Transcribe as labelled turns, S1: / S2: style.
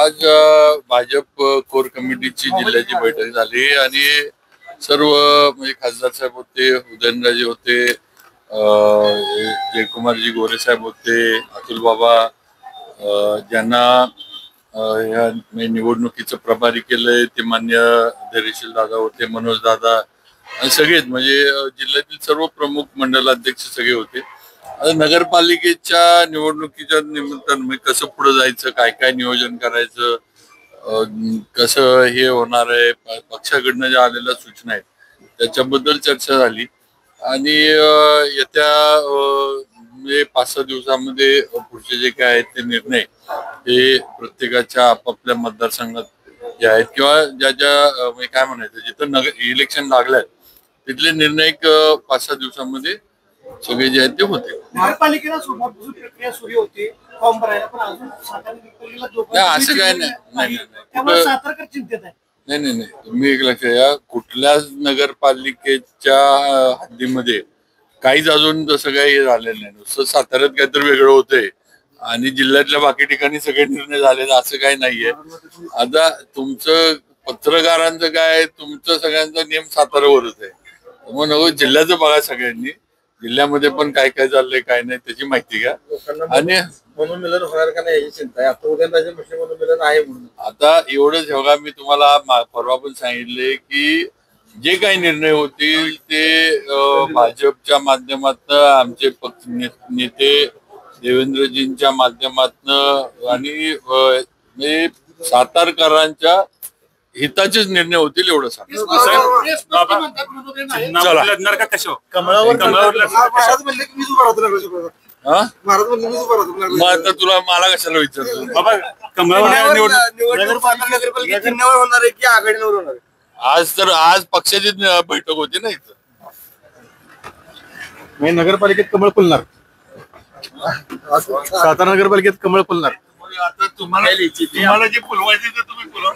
S1: आज भाजप कोर कमिटीची जिल्ह्याची बैठक झाली आणि सर्व म्हणजे खासदार साहेब होते, उदयनराजे होते, जयकुमारजी गोरे साहेब होते, अतुल बाबा, ज्यांना या निवडणुकीचं प्रभारी केलंय ते मान्य धैर्यशील दादा होते, मनोज दादा आणि सगळेच म्हणजे जिल्ह्यातील सर्व प्रमुख मंडलाध्यक्ष सगळे होते. आता नगरपालिकेच्या निवडणुकीच्या निमित्तानं कसं पुढे जायचं, काय काय नियोजन करायचं, कसं हे होणार आहे, पक्षाकडनं ज्या आलेल्या सूचना आहेत त्याच्याबद्दल चर्चा झाली आणि येत्या 5-6 दिवसामध्ये पुढचे जे काय आहेत ते निर्णय हे प्रत्येकाच्या आपापल्या मतदारसंघात जे आहेत किंवा ज्या ज्या काय म्हणायचं जिथं इलेक्शन लागल्यात तिथले निर्णय 5-6 दिवसामध्ये सगळे जे आहेत ते होते.
S2: महापालिकेला सोमवारपासून प्रक्रिया सुरू होती फॉर्म भरायला, पण अजून
S1: असं काय नाही.
S2: सातारकर चिंतेत आहे.
S1: नाही तुम्ही एक लक्ष द्या, कुठल्याच नगरपालिकेच्या हद्दीमध्ये काहीच अजून तसं काही झालेलं नाही. नुसतं साताऱ्यात काहीतरी वेगळं होतंय आणि जिल्ह्यातल्या बाकी ठिकाणी सगळे निर्णय झालेले असं काही नाहीये. आता तुमचं पत्रकारांचं काय, तुमचं सगळ्यांचा नियम साताऱ्यावरच आहे. मग नको जिल्ह्याचं बघा सगळ्यांनी, जिल्ह्यामध्ये पण काय काय चाललंय काय नाही त्याची माहिती घ्या. आणि
S3: मनोमिलन होणार का नाही याची चिंता आहे. आता उदयनराजे मनोमिलन आहे म्हणून
S1: आता एवढंच बघा, मी तुम्हाला परवा पण सांगितले की जे काही निर्णय होतील ते भाजपच्या माध्यमातून, आमचे पक्ष नेते देवेंद्रजींच्या माध्यमातून आणि सातारकरांच्या हिताचेच निर्णय होतील एवढं सांग. मग आता तुला मला कशाला विचारतो बाबा, आज पक्षाची बैठक होती ना इथं.
S3: नगरपालिकेत कमळ फुलणार, सातारा नगरपालिकेत कमळ फुलणार.
S1: आता तुम्हाला जे फुलवायचे ते तुम्ही फुलवून